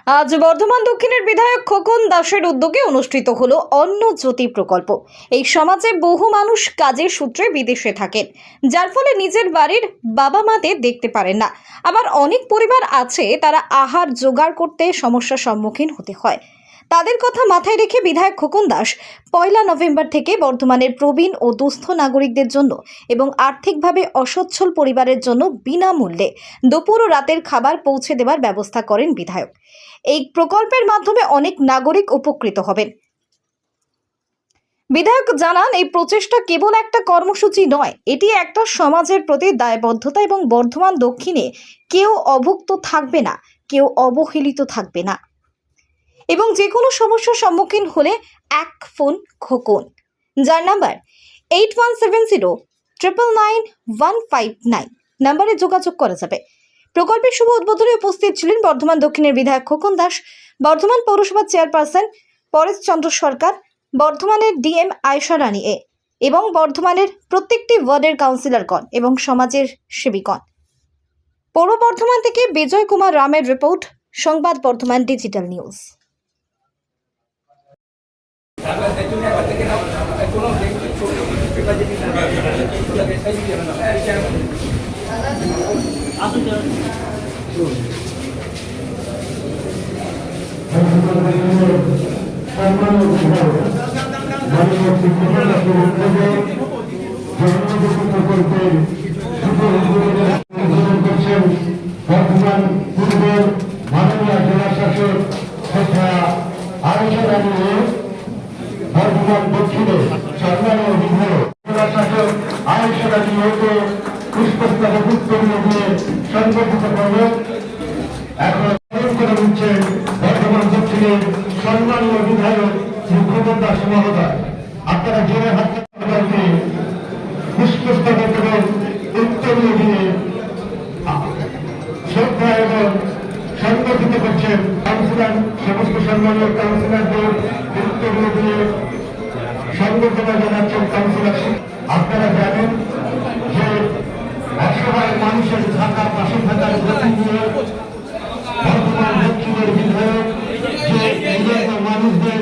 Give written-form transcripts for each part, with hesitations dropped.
আজ বর্ধমান দক্ষিণের বিধায়ক খোকন দাসের উদ্যোগে অনুষ্ঠিত হলো অন্ন জ্যোতি প্রকল্প। এই সমাজে বহু মানুষ কাজের সূত্রে বিদেশে থাকেন, যার ফলে নিজের বাড়ির বাবা মাদের দেখতে পারেন না। আবার অনেক পরিবার আছে তারা আহার জোগাড় করতে সমস্যার সম্মুখীন হতে হয়। তাদের কথা মাথায় রেখে বিধায়ক খোকন দাস 1 নভেম্বর থেকে বর্ধমানের প্রবীণ ও দুস্থ নাগরিকদের জন্য এবং আর্থিকভাবে অসচ্ছল পরিবারের জন্য বিনামূল্যে দুপুর ও রাতের খাবার পৌঁছে দেওয়ার ব্যবস্থা করেন বিধায়ক। এই প্রকল্পের মাধ্যমে অনেক নাগরিক উপকৃত হবেন। বিধায়ক জানান, এই প্রচেষ্টা কেবল একটা কর্মসূচি নয়, এটি একটা সমাজের প্রতি দায়বদ্ধতা এবং বর্ধমান দক্ষিণে কেউ অভুক্ত থাকবে না, কেউ অবহেলিত থাকবে না এবং যে কোনো সমস্যার সম্মুখীন হলে এক ফোন খোকন, যার নাম্বার 8170999159 নম্বরে যোগাযোগ করা যাবে। প্রকল্পের শুভ উদ্বোধনে উপস্থিত ছিলেন বর্ধমান দক্ষিণের বিধায়ক খোকন দাস, বর্ধমান পৌরসভার চেয়ারপারসন পরেশ চন্দ্র সরকার, বর্ধমানের ডিএম আয়েশা রানী এবং বর্ধমানের প্রত্যেকটি ওয়ার্ডের কাউন্সিলরগণ এবং সমাজের সেবীগণ। পৌর বর্ধমান থেকে বিজয় কুমার রামের রিপোর্ট, সংবাদ বর্ধমান ডিজিটাল নিউজ। বর্তমান পূর্বের মাননীয় জেলা শাসক তথা আয়েশা রানী, বর্তমান দক্ষিণে সম্মানীয় বিধায়ক জেলা শাসক আয়েশা রানীকে পুষ্পস্তবক উত্তরীয় দিয়ে সংগঠিত করবে। এখন করে দিচ্ছেন বর্তমান দক্ষিণের সম্মানীয় বিধায়ক শ্রী খোকন দাস মহোদয়। আপনারা জোরে হাত দিয়ে পুষ্পস্তবক এবং উত্তরীয় দিয়ে শ্রদ্ধা এবং সংগঠিত করছেন কাউন্সিলর, সমস্ত সম্মানীয় কাউন্সিলরদের উত্তরীয় দিয়ে সংবর্ধনা জানাচ্ছেন কাউন্সিলর। আপনারা জানেন যে অসহায় মানুষের থাকার পাশে থাকার গতি নিয়ে বর্তমান দক্ষিণের বিধায়ক যে নিজের মানুষদের,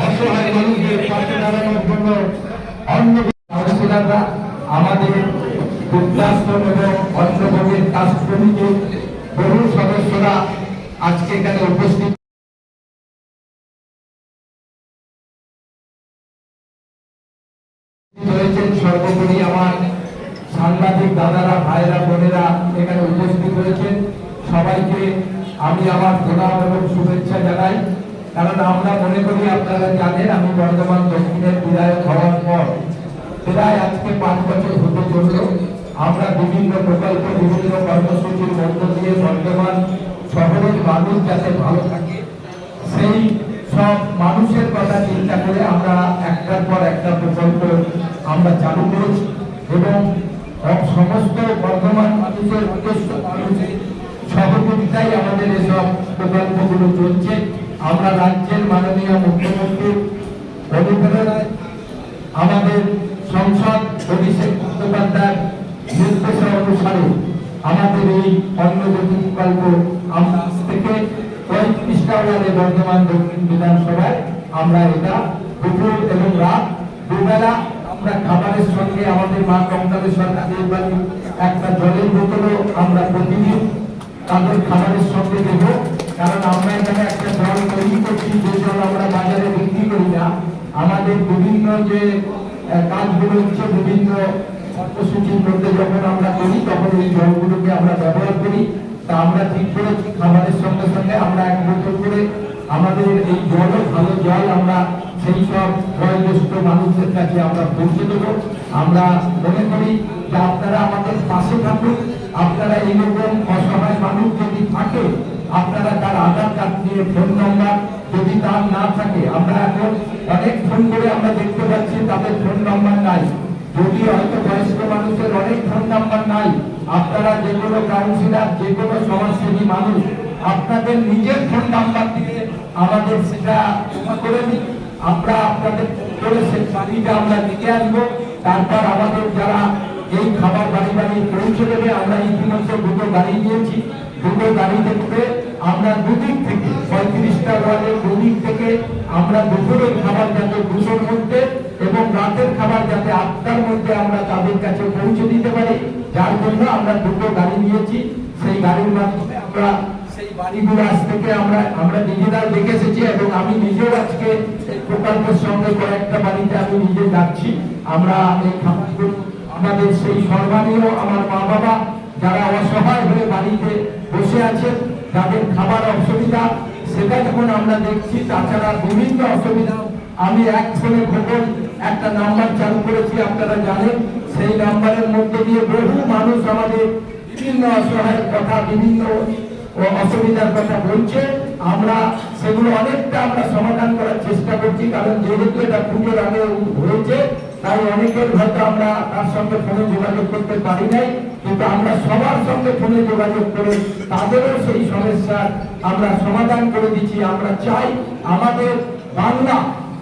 অসহায় মানুষদের পাশে দাঁড়ানোর জন্য অন্য কাউন্সিলররা আমাদের বৃদ্ধাশ্রম এবং অন্নভোগের কাজ কমিটির বহু সদস্যরা আজকে এখানে উপস্থিত হয়েছেন। সর্বোপরি আমার সাংবাদিক দাদারা, ভাইরা, বোনেরা এখানে উপস্থিত হয়েছেন। সবাইকে আমি আমার প্রণাম এবং শুভেচ্ছা জানাই। কারণ আমরা মনে করি, আপনারা জানেন, আমি বর্ধমান দক্ষিণের বিধায়ক হওয়ার পর প্রায় আজকে 5 বছর হতে চলল। আমরা বিভিন্ন প্রকল্প, বিভিন্ন কর্মসূচির মধ্য দিয়ে বর্তমান শহরের মানুষ যাতে ভালো থাকে সেই সব মানুষের কথা চিন্তা করে আমরা একটার পর একটা প্রকল্প আমরা চালু করেছি এবং সমস্ত বর্ধমান মানুষের উদ্দেশ্য, মানুষের সহযোগিতায় আমাদের এসব প্রকল্পগুলো চলছে। আমরা রাজ্যের মাননীয় মুখ্যমন্ত্রীর অনুপ্রেরণায় আমাদের সংসদ অভিষেক বন্দ্যোপাধ্যায়ের নির্দেশ অনুসারে আমাদের এই অন্ন জ্যোতি প্রকল্প আমরা আজ থেকে 35টা ওয়ার্ডে বর্ধমান দক্ষিণ বিধানসভায় আমরা এটা দুপুর এবং রাত দুবেলা আমরা খাবারের সঙ্গে আমাদের মা কমলাদের সরকারের বাড়ি একটা জলের বোতলও আমরা প্রতিদিন তাদের খাবারের সঙ্গে দেব। কারণ আমরা এখানে একটা জল তৈরি করছি, যে জল আমরা বাজারে বিক্রি করি না। আমাদের বিভিন্ন যে কাজগুলো হচ্ছে, বিভিন্ন কর্মসূচির মধ্যে যখন আমরা করি তখন এই জলগুলোকে আমরা ব্যবহার করি। তা আমরা ঠিক করেছি খাবারের সঙ্গে সঙ্গে আমরা 1 বোতল করে আমাদের এই জল, ভালো জল আমরা সেই সব বয়োজ্যেষ্ঠ মানুষদের কাছে আমরা পৌঁছে দেবো। আমরা মনে করি যে আপনারা আমাদের পাশে থাকুন। আপনারা এইরকম অসহায় মানুষ যদি থাকে, আপনারা তার আধার কার্ড নিয়ে, ফোন নম্বর যদি তার না থাকে, আমরা এখন অনেক ফোন করে আমরা দেখতে পাচ্ছি তাদের ফোন নম্বর নাই। যদি হয়তো বয়স্ক মানুষের অনেক ফোন নাম্বার নাই, আপনারা যে কোনো কাউন্সিলর, যে কোনো সমাজসেবী মানুষ আপনাদের নিজের ফোন নাম্বার দিয়ে আমাদের সেটা করে দিন। আমরা আপনাদের করে সেই বাড়িটা আমরা নিয়ে আসবো। তারপর আমাদের যারা এই খাবার বাড়ি বাড়ি পৌঁছে দেবে, আমরা ইতিমধ্যে 2টো গাড়ি দিয়েছি। 2টো গাড়ি দেখবে আমরা দুদিক থেকে প্রত্যেকটা ওয়ার্ডের দৈনিক থেকে আমরা দুপুরের খাবার যাতে 200-র মধ্যে এবং রাতের খাবার যাতে 8টার মধ্যে আমরা তাদের কাছে পৌঁছে দিতে পারি, যার জন্য আমরা 2টো গাড়ি নিয়েছি। সেই গাড়ির মাধ্যমে আমরা সেই বাড়িগুলো আজ থেকে আমরা নিজেরা দেখে এসেছি এবং আমি নিজেও আজকে এই প্রকল্পের সঙ্গে কয়েকটা বাড়িতে আমি নিজে যাচ্ছি। আমরা এই খাবারগুলো আমাদের সেই সম্মানীয় আমার মা বাবা যারা অসহায় হয়ে বাড়িতে বসে আছেন, যাদের খাবার অসুবিধা সেটা যখন আমরা দেখছি, তাছাড়া বিভিন্ন অসুবিধা, আমি এক ফোনে খবর একটা নাম্বার চালু করেছি, আপনারা জানেন। সেই নাম্বারের মধ্যে দিয়ে বহু মানুষ আমাদের বিভিন্ন অসহায়ের কথা, বিভিন্ন অসুবিধার কথা বলছে। আমরা সেগুলো অনেকটা আমরা সমাধান করার চেষ্টা করছি, কারণ যেহেতু এটা পুজোর আগে হয়েছে, তাই অনেকের হয়তো আমরা তার সঙ্গে ফোনে যোগাযোগ করতে পারি নাই, কিন্তু আমরা সবার সঙ্গে ফোনে যোগাযোগ করে তাদেরও সেই সমস্যার আমরা সমাধান করে দিচ্ছি। আমরা চাই আমাদের বাংলা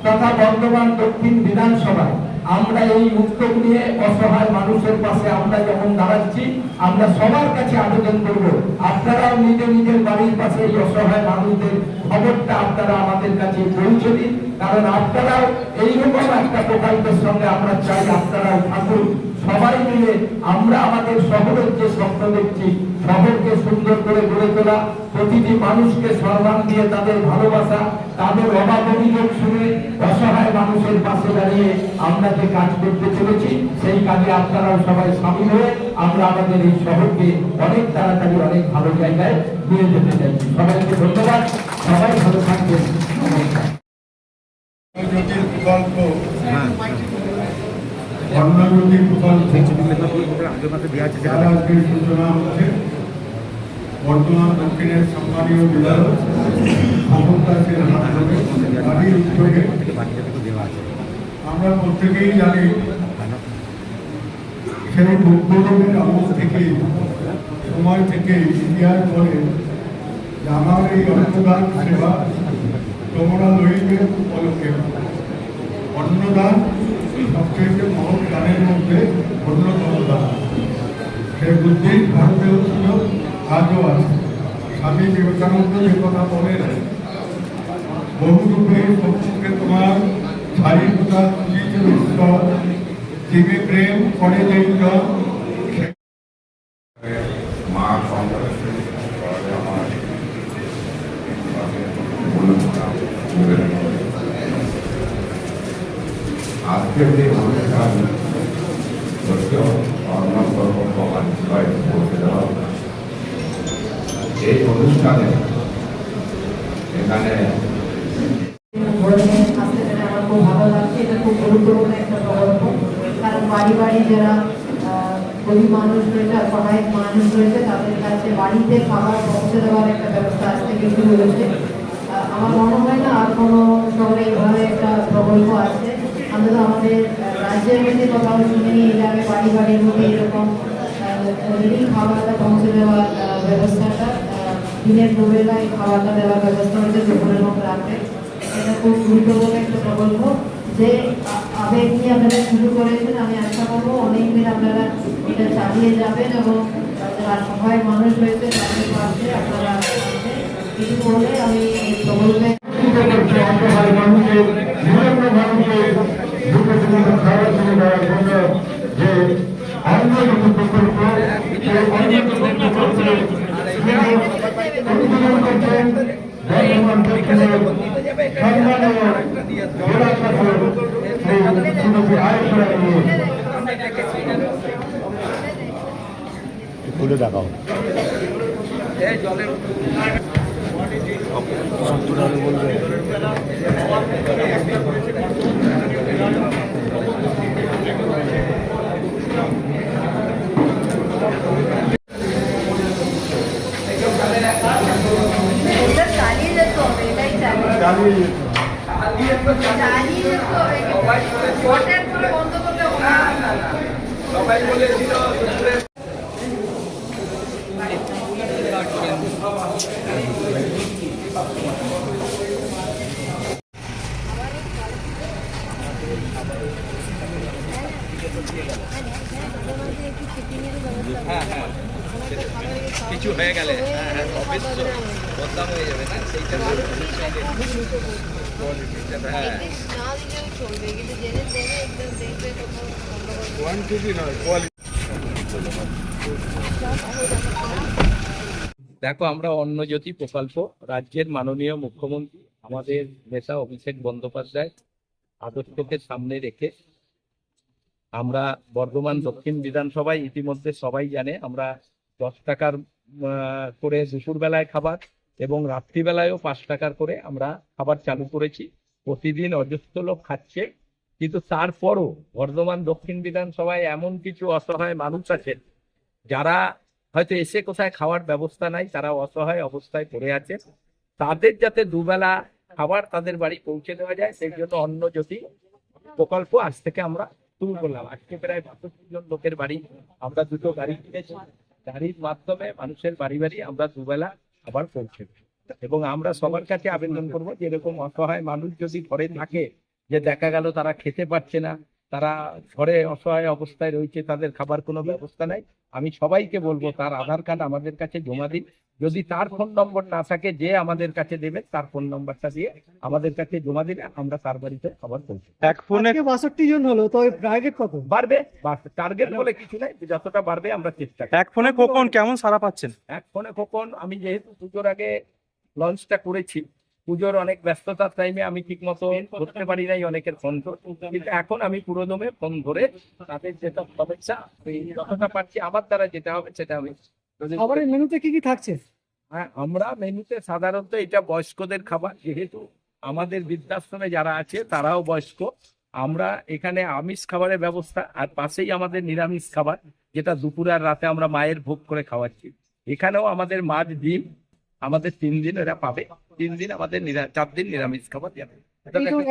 তথা বর্ধমান দক্ষিণ বিধানসভায় আমরা এই উদ্যোগ নিয়ে অসহায় মানুষের পাশে আমরা যখন দাঁড়াচ্ছি, আমরা সবার কাছে আবেদন করব, আপনারাও নিজের বাড়ির পাশে এই অসহায় মানুষদের খবরটা আপনারা আমাদের কাছে পৌঁছে দিন, কারণ আপনারাও এইরকম একটা প্রকল্পের সঙ্গে আমরা চাই আপনারাও থাকুন। সবাই মিলে আমরা আমাদের শহরের যে স্বপ্ন দেখছি, শহরকে সুন্দর করে গড়ে তোলা, প্রতিটি মানুষকে সম্মান দিয়ে তাদের ভালোবাসা, তাদের অভাব অভিযোগ শুনে অসহায় মানুষের পাশে দাঁড়িয়ে আমরা যে কাজ করতে চলেছি, সেই কাজে আপনারাও সবাই সামিল হয়ে আমরা আমাদের এই শহরকে অনেক তাড়াতাড়ি অনেক ভালো জায়গায় নিয়ে যেতে চাইছি। সবাইকে ধন্যবাদ, সবাই ভালো থাকবেন, নমস্কার। প্রকল্প অন্নজ্যোতি প্রকল্প যার আজকে সূচনা হচ্ছে বর্ধমান দক্ষিণের সম্মানীয় বিধায়ক খোকন দাসের হাত ধরে বাড়ির উদ্যোগে। আমরা প্রত্যেকেই জানি সেই উদ্বোধনের আমল থেকে সময় থেকে ইতিহাস বলে যে আমার এই অন্নদান সেবা তোমরা লইবে উপলক্ষে। অন্নদান সবচেয়ে মহৎ দানের মধ্যে অন্যতম দান। সে বুদ্ধি ভারতেও ছিল, আজও আছে। স্বামী বিবেকানন্দ যে কথা বলেন, বহুরূপে সম্মুখে তোমার শারীর প্রকাশ ঈশ্বর, জীবে প্রেম করে যেই জন। মা কংগ্রেসে আমার আজকের যে অনুষ্ঠান হচ্ছে অন্নপর্ব মহাবিদ্যালয় পৌঁছে দেওয়া, এই অনুষ্ঠানে এখানে আমার খুব ভালো লাগছে। এটা খুব গুরুত্বপূর্ণ একটা প্রকল্প, কারণ বাড়ি বাড়ি যারা গরিব মানুষ রয়েছে, অসহায় মানুষ রয়েছে, তাদের কাছে বাড়িতে খাবার পৌঁছে দেওয়ার একটা ব্যবস্থা আজ থেকে শুরু হয়েছে। আমার মনে হয় না আর কোনো শহরে এইভাবে একটা প্রকল্প আছে। আমরা তো আমাদের রাজ্যের মধ্যে কোথাও শুনিনি যে আমি বাড়ি বাড়ির মধ্যে এরকম খাবারটা পৌঁছে দেওয়ার ব্যবস্থাটা, দিনের দুবেলায় খাবারটা দেওয়ার ব্যবস্থা হয়েছে, দুপুরের মতো রাখে। এটা খুব গুরুত্বপূর্ণ একটা প্রকল্প, যে আবেগ নিয়ে আপনারা শুরু করেছেন। আমি আশা করবো অনেক দিন আপনারা এটা চালিয়ে যাবেন এবং যারা সহায় মানুষ রয়েছে তাদের পাশে আপনারা কিছু বলে আমি এই প্রকল্পে অসহায় মানুষের বিভিন্ন মানুষের খাবার তুলে দেওয়ার জন্য যে অন্নজ্যোতি প্রকল্প, সেই অন্নজ্যোতি প্রকল্পের উদ্বোধন করছেন বর্ধমান দক্ষিণের সম্মানীয় জেলা শাসক শ্রী শ্রীমতী আয়েশা নিয়ে খুলে দেখাও। বলবে চালিয়ে যেতে হবে, এটাই চালিয়ে যেতে হবে। ভোটের পরে বন্ধ করতে হবে না। সবাই বলেছিল কিছু হয়ে গেলে অবশ্য দাম হয়ে যাবে না সেইটা হ্যাঁ না দিলেও চলবে কিন্তু জেনে দেবে একদম দেখবে কোথাও দেখো, আমরা অন্নজ্যোতি প্রকল্প রাজ্যের মাননীয় মুখ্যমন্ত্রী আমাদের নেতা অভিষেক বন্দ্যোপাধ্যায় আদর্শকে সামনে রেখে আমরা বর্ধমান দক্ষিণ বিধানসভায় ইতিমধ্যে সবাই জানে আমরা 10 টাকার করে দুপুর বেলায় খাবার এবং রাত্রিবেলায়ও 5 টাকার করে আমরা খাবার চালু করেছি। প্রতিদিন অজস্র লোক খাচ্ছে, কিন্তু তারপরও বর্ধমান দক্ষিণ বিধানসভায় এমন কিছু অসহায় মানুষ আছেন যারা হয়তো এসে কোথায় খাওয়ার ব্যবস্থা নাই, তারা অসহায় অবস্থায় পড়ে আছে। তাদের যাতে দুবেলা খাবার তাদের বাড়ি পৌঁছে দেওয়া যায় সেই জন্য অন্নজ্যোতি প্রকল্প আজ থেকে আমরা শুরু করলাম। আজকে প্রায় 65 জন লোকের বাড়ি আমরা 2টো গাড়ি কিনেছি, গাড়ির মাধ্যমে মানুষের বাড়ি বাড়ি আমরা দুবেলা খাবার পৌঁছে দেব। এবং আমরা সবার কাছে আবেদন করব যে এরকম অসহায় মানুষ যদি ঘরে থাকে, যে দেখা গেল তারা খেতে পারছে না, তারা ঘরে অসহায় অবস্থায় রয়েছে, তাদের খাবার কোনো ব্যবস্থা নাই, আমি সবাইকে বলবো তার আধার কার্ড আমাদের কাছে জমা দিন। যদি তার ফোন নম্বর না থাকে, যে আমাদের কাছে দেবে তার ফোন নম্বরটা দিয়ে আমাদের কাছে জমা দিলে আমরা তার বাড়িতে খাবার পৌঁছে দেব। এক ফোনে 62 জন হলো, তো টার্গেট কত? বাড়বে, টার্গেট বলে কিছু নাই, যতটা বাড়বে আমরা চেষ্টা করব। এক ফোনে কখন কেমন সাড়া পাচ্ছেন? এক ফোনে কখন, আমি যেহেতু পুজোর আগে লঞ্চটা করেছি, পুজোর অনেক ব্যস্ততার টাইমে আমি ঠিক মতো ধরতে পারি নাই অনেকের ফোন, কিন্তু এখন আমি পুরোদমে ফোন ধরে তাদের যেটা সমস্যা যতটা পারছি আমার দ্বারা যেটা হবে সেটা আমি। খাবারের মেনুতে কি কি থাকছে? হ্যাঁ, আমরা মেনুতে সাধারণত এটা বয়স্কদের খাবার, যেহেতু আমাদের বৃদ্ধাশ্রমে যারা আছে তারাও বয়স্ক, আমরা এখানে আমিষ খাবারের ব্যবস্থা, আর পাশেই আমাদের নিরামিষ খাবার যেটা দুপুরে আর রাতে আমরা মায়ের ভোগ করে খাওয়াচ্ছি। এখানেও আমাদের মাছ ডিম আমাদের 3 দিন এরা পাবে, 3 দিন আমাদের 4 দিন নিরামিষ খাবার যাবে।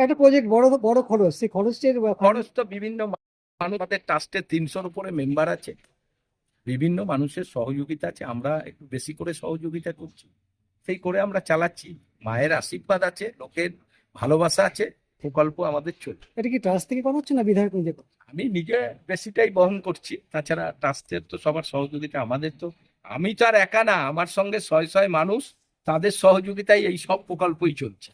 একটা প্রজেক্ট বড় খরচ, সেই খরচের খরচ তো বিভিন্ন মানুষ, আমাদের ট্রাস্টের 300-র উপরে মেম্বার আছে, বিভিন্ন মানুষের সহযোগিতা আছে, আমরা একটু বেশি করে সহযোগিতা করছি, সেই করে আমরা চালাচ্ছি। মায়ের আশীর্বাদ আছে, লোকের ভালোবাসা আছে, প্রকল্প আমাদের চলছে। এটা কি ট্রাস্ট থেকে করা হচ্ছে না বিধায়ক নিজে? আমি নিজে বেশিটাই বহন করছি, তাছাড়া ট্রাস্টের তো সবার সহযোগিতা, আমাদের তো, আমি তো আর একা না, আমার সঙ্গে 100 মানুষ, তাদের সহযোগিতায় এই সব প্রকল্পই চলছে।